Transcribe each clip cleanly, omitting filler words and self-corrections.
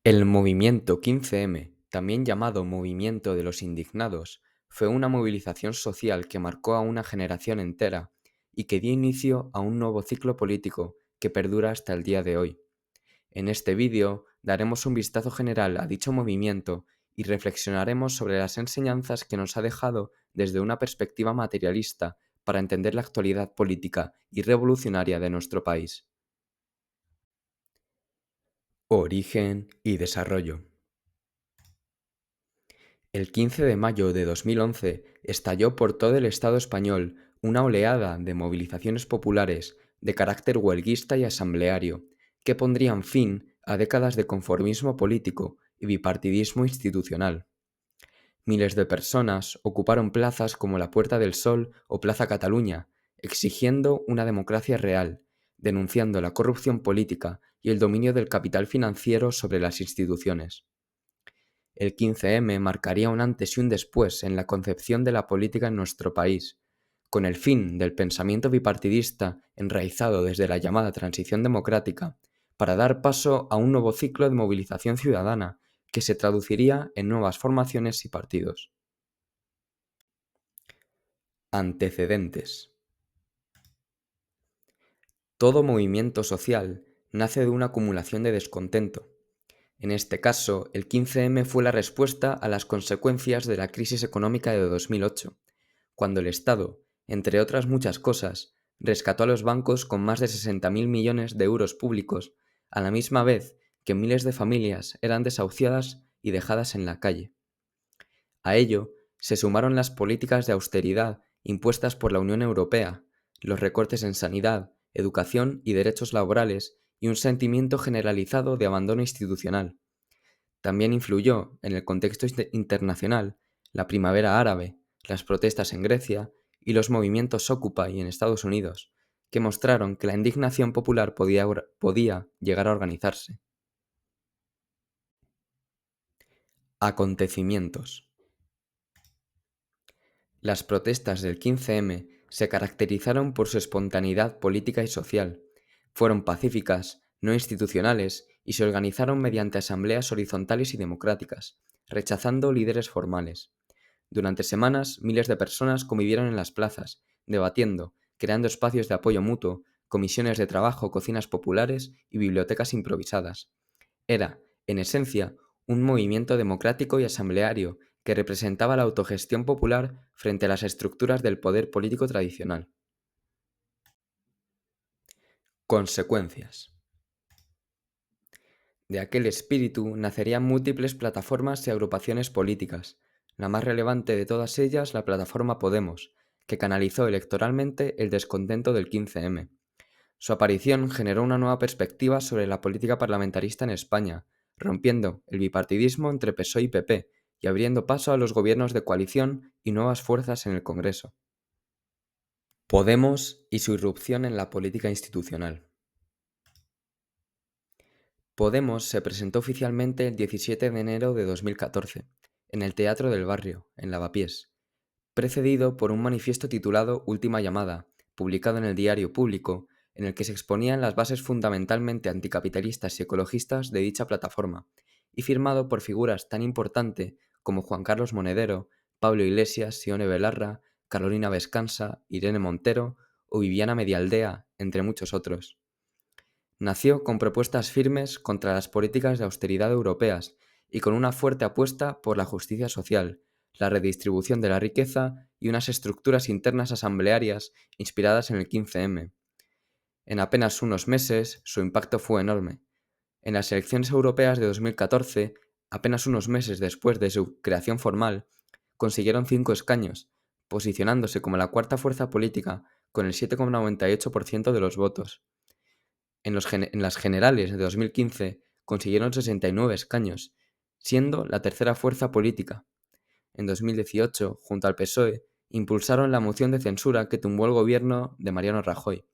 El movimiento 15M, también llamado Movimiento de los Indignados, fue una movilización social que marcó a una generación entera y que dio inicio a un nuevo ciclo político que perdura hasta el día de hoy. En este vídeo daremos un vistazo general a dicho movimiento y reflexionaremos sobre las enseñanzas que nos ha dejado desde una perspectiva materialista para entender la actualidad política y revolucionaria de nuestro país. Origen y desarrollo. El 15 de mayo de 2011 estalló por todo el Estado español una oleada de movilizaciones populares de carácter huelguista y asambleario que pondrían fin a décadas de conformismo político y bipartidismo institucional. Miles de personas ocuparon plazas como la Puerta del Sol o Plaza Cataluña, exigiendo una democracia real, denunciando la corrupción política y el dominio del capital financiero sobre las instituciones. El 15M marcaría un antes y un después en la concepción de la política en nuestro país, con el fin del pensamiento bipartidista enraizado desde la llamada transición democrática, para dar paso a un nuevo ciclo de movilización ciudadana que se traduciría en nuevas formaciones y partidos. Antecedentes. Todo movimiento social nace de una acumulación de descontento. En este caso, el 15M fue la respuesta a las consecuencias de la crisis económica de 2008, cuando el Estado, entre otras muchas cosas, rescató a los bancos con más de 60.000 millones de euros públicos, a la misma vez que miles de familias eran desahuciadas y dejadas en la calle. A ello se sumaron las políticas de austeridad impuestas por la Unión Europea, los recortes en sanidad, educación y derechos laborales y un sentimiento generalizado de abandono institucional. También influyó en el contexto internacional la primavera árabe, las protestas en Grecia y los movimientos Occupy en Estados Unidos, que mostraron que la indignación popular podía llegar a organizarse. Acontecimientos. Las protestas del 15M se caracterizaron por su espontaneidad política y social. Fueron pacíficas, no institucionales y se organizaron mediante asambleas horizontales y democráticas, rechazando líderes formales. Durante semanas, miles de personas convivieron en las plazas, debatiendo, creando espacios de apoyo mutuo, comisiones de trabajo, cocinas populares y bibliotecas improvisadas. Era, en esencia, un movimiento democrático y asambleario que representaba la autogestión popular frente a las estructuras del poder político tradicional. Consecuencias. De aquel espíritu nacerían múltiples plataformas y agrupaciones políticas, la más relevante de todas ellas la plataforma Podemos, que canalizó electoralmente el descontento del 15M. Su aparición generó una nueva perspectiva sobre la política parlamentarista en España, rompiendo el bipartidismo entre PSOE y PP y abriendo paso a los gobiernos de coalición y nuevas fuerzas en el Congreso. Podemos y su irrupción en la política institucional. Podemos se presentó oficialmente el 17 de enero de 2014, en el Teatro del Barrio, en Lavapiés, precedido por un manifiesto titulado Última Llamada, publicado en el Diario Público, en el que se exponían las bases fundamentalmente anticapitalistas y ecologistas de dicha plataforma, y firmado por figuras tan importantes como Juan Carlos Monedero, Pablo Iglesias, Sione Belarra, Carolina Vescansa, Irene Montero o Viviana Medialdea, entre muchos otros. Nació con propuestas firmes contra las políticas de austeridad europeas y con una fuerte apuesta por la justicia social, la redistribución de la riqueza y unas estructuras internas asamblearias inspiradas en el 15M. En apenas unos meses, su impacto fue enorme. En las elecciones europeas de 2014, apenas unos meses después de su creación formal, consiguieron 5 escaños, posicionándose como la cuarta fuerza política con el 7,98% de los votos. En las generales de 2015 consiguieron 69 escaños, siendo la tercera fuerza política. En 2018, junto al PSOE, impulsaron la moción de censura que tumbó el gobierno de Mariano Rajoy.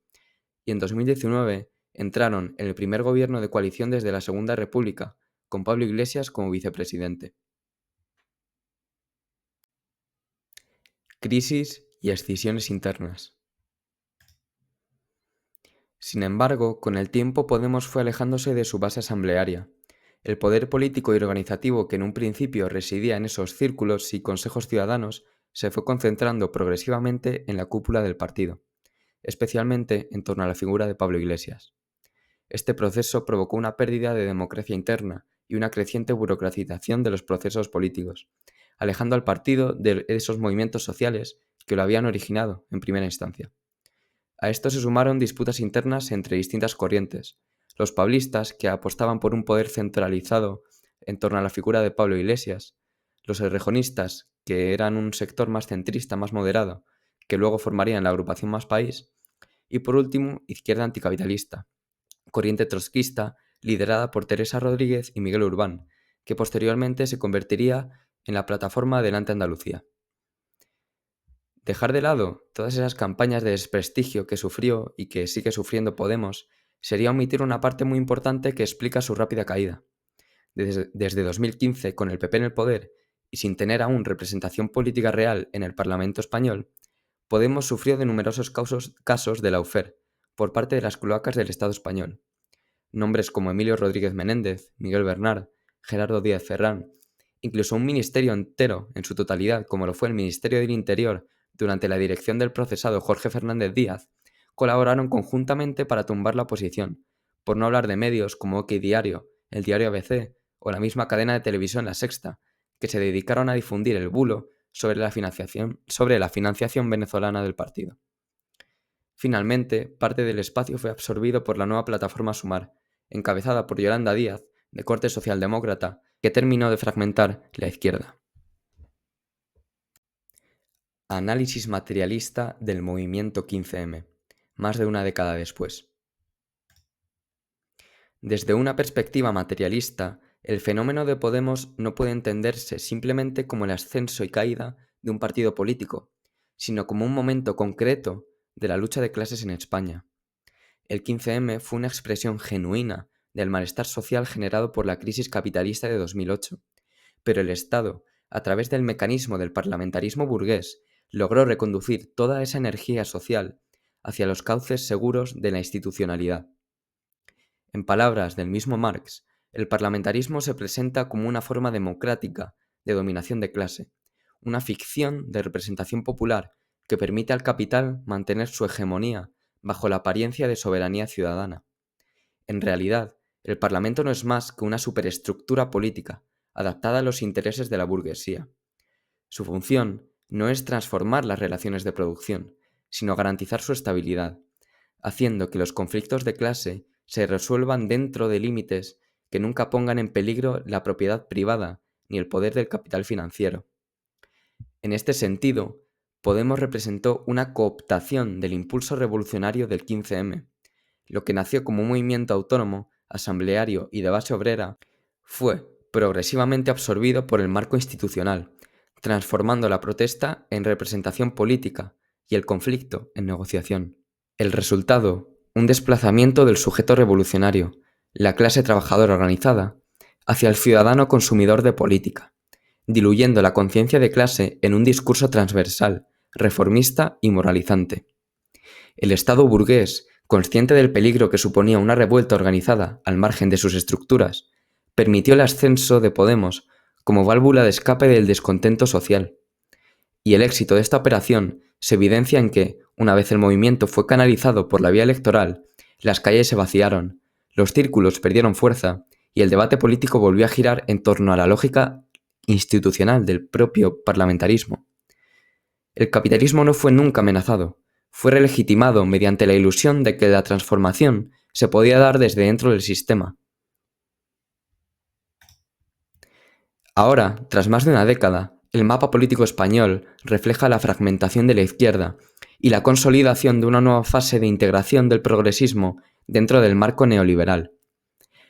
Y en 2019 entraron en el primer gobierno de coalición desde la Segunda República, con Pablo Iglesias como vicepresidente. Crisis y escisiones internas. Sin embargo, con el tiempo Podemos fue alejándose de su base asamblearia. El poder político y organizativo que en un principio residía en esos círculos y consejos ciudadanos se fue concentrando progresivamente en la cúpula del partido, especialmente en torno a la figura de Pablo Iglesias. Este proceso provocó una pérdida de democracia interna y una creciente burocratización de los procesos políticos, alejando al partido de esos movimientos sociales que lo habían originado en primera instancia. A esto se sumaron disputas internas entre distintas corrientes: los pablistas, que apostaban por un poder centralizado en torno a la figura de Pablo Iglesias; los errejonistas, que eran un sector más centrista, más moderado, que luego formarían la agrupación Más País; y por último, Izquierda Anticapitalista, corriente trotskista liderada por Teresa Rodríguez y Miguel Urbán, que posteriormente se convertiría en la plataforma Adelante Andalucía. Dejar de lado todas esas campañas de desprestigio que sufrió y que sigue sufriendo Podemos sería omitir una parte muy importante que explica su rápida caída. Desde 2015, con el PP en el poder y sin tener aún representación política real en el Parlamento español, Podemos sufrió de numerosos casos de lawfare por parte de las cloacas del Estado español. Nombres como Emilio Rodríguez Menéndez, Miguel Bernard, Gerardo Díaz Ferrán, incluso un ministerio entero en su totalidad, como lo fue el Ministerio del Interior durante la dirección del procesado Jorge Fernández Díaz, colaboraron conjuntamente para tumbar la oposición, por no hablar de medios como OK Diario, el diario ABC o la misma cadena de televisión La Sexta, que se dedicaron a difundir el bulo sobre la financiación venezolana del partido. Finalmente, parte del espacio fue absorbido por la nueva plataforma Sumar, encabezada por Yolanda Díaz, de corte socialdemócrata, que terminó de fragmentar la izquierda. Análisis materialista del movimiento 15M, más de una década después. Desde una perspectiva materialista, el fenómeno de Podemos no puede entenderse simplemente como el ascenso y caída de un partido político, sino como un momento concreto de la lucha de clases en España. El 15M fue una expresión genuina del malestar social generado por la crisis capitalista de 2008, pero el Estado, a través del mecanismo del parlamentarismo burgués, logró reconducir toda esa energía social hacia los cauces seguros de la institucionalidad. En palabras del mismo Marx, el parlamentarismo se presenta como una forma democrática de dominación de clase, una ficción de representación popular que permite al capital mantener su hegemonía bajo la apariencia de soberanía ciudadana. En realidad, el Parlamento no es más que una superestructura política adaptada a los intereses de la burguesía. Su función no es transformar las relaciones de producción, sino garantizar su estabilidad, haciendo que los conflictos de clase se resuelvan dentro de límites que nunca pongan en peligro la propiedad privada ni el poder del capital financiero. En este sentido, Podemos representó una cooptación del impulso revolucionario del 15M. Lo que nació como un movimiento autónomo, asambleario y de base obrera, fue progresivamente absorbido por el marco institucional, transformando la protesta en representación política y el conflicto en negociación. El resultado, un desplazamiento del sujeto revolucionario, la clase trabajadora organizada, hacia el ciudadano consumidor de política, diluyendo la conciencia de clase en un discurso transversal, reformista y moralizante. El Estado burgués, consciente del peligro que suponía una revuelta organizada al margen de sus estructuras, permitió el ascenso de Podemos como válvula de escape del descontento social. Y el éxito de esta operación se evidencia en que, una vez el movimiento fue canalizado por la vía electoral, las calles se vaciaron, los círculos perdieron fuerza y el debate político volvió a girar en torno a la lógica institucional del propio parlamentarismo. El capitalismo no fue nunca amenazado, fue relegitimado mediante la ilusión de que la transformación se podía dar desde dentro del sistema. Ahora, tras más de una década, el mapa político español refleja la fragmentación de la izquierda y la consolidación de una nueva fase de integración del progresismo dentro del marco neoliberal.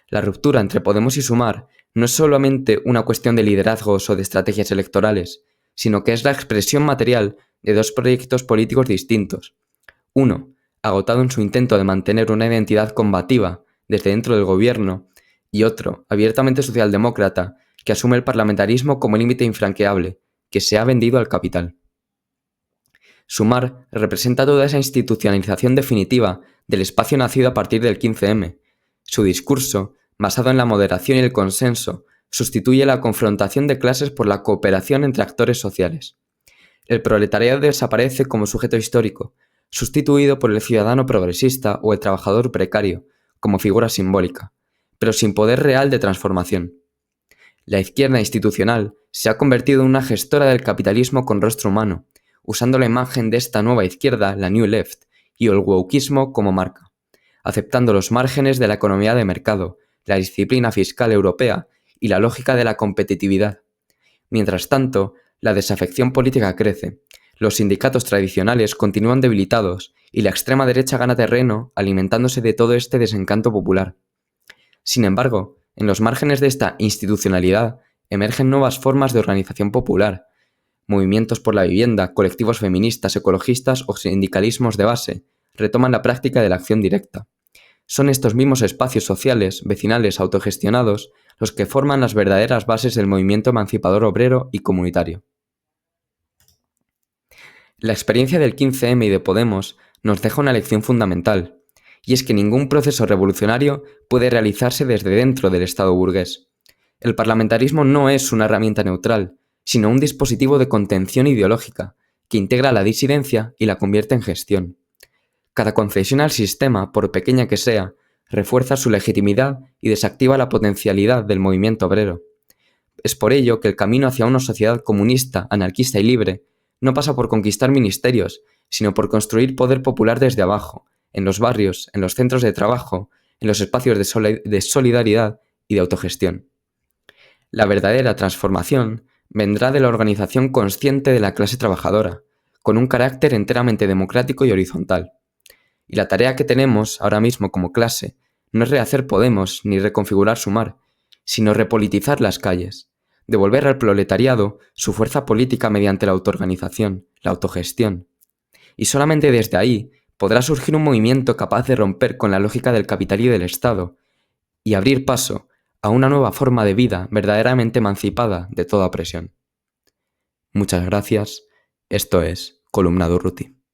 La ruptura entre Podemos y Sumar no es solamente una cuestión de liderazgos o de estrategias electorales, sino que es la expresión material de dos proyectos políticos distintos. Uno, agotado en su intento de mantener una identidad combativa desde dentro del gobierno, y otro, abiertamente socialdemócrata, que asume el parlamentarismo como límite infranqueable, que se ha vendido al capital. Sumar representa toda esa institucionalización definitiva del espacio nacido a partir del 15M. Su discurso basado en la moderación y el consenso, sustituye la confrontación de clases por la cooperación entre actores sociales. El proletariado desaparece como sujeto histórico, sustituido por el ciudadano progresista o el trabajador precario, como figura simbólica, pero sin poder real de transformación. La izquierda institucional se ha convertido en una gestora del capitalismo con rostro humano, usando la imagen de esta nueva izquierda, la New Left, y el wokismo como marca, aceptando los márgenes de la economía de mercado, la disciplina fiscal europea y la lógica de la competitividad. Mientras tanto, la desafección política crece, los sindicatos tradicionales continúan debilitados y la extrema derecha gana terreno alimentándose de todo este desencanto popular. Sin embargo, en los márgenes de esta institucionalidad emergen nuevas formas de organización popular, movimientos por la vivienda, colectivos feministas, ecologistas o sindicalismos de base retoman la práctica de la acción directa. Son estos mismos espacios sociales, vecinales, autogestionados, los que forman las verdaderas bases del movimiento emancipador obrero y comunitario. La experiencia del 15M y de Podemos nos deja una lección fundamental, y es que ningún proceso revolucionario puede realizarse desde dentro del Estado burgués. El parlamentarismo no es una herramienta neutral, sino un dispositivo de contención ideológica, que integra la disidencia y la convierte en gestión. Cada concesión al sistema, por pequeña que sea, refuerza su legitimidad y desactiva la potencialidad del movimiento obrero. Es por ello que el camino hacia una sociedad comunista, anarquista y libre no pasa por conquistar ministerios, sino por construir poder popular desde abajo, en los barrios, en los centros de trabajo, en los espacios de solidaridad y de autogestión. La verdadera transformación vendrá de la organización consciente de la clase trabajadora, con un carácter enteramente democrático y horizontal. Y la tarea que tenemos ahora mismo como clase no es rehacer Podemos ni reconfigurar Sumar, sino repolitizar las calles, devolver al proletariado su fuerza política mediante la autoorganización, la autogestión. Y solamente desde ahí podrá surgir un movimiento capaz de romper con la lógica del capital y del Estado, y abrir paso a una nueva forma de vida verdaderamente emancipada de toda opresión. Muchas gracias. Esto es Columna de Urruti.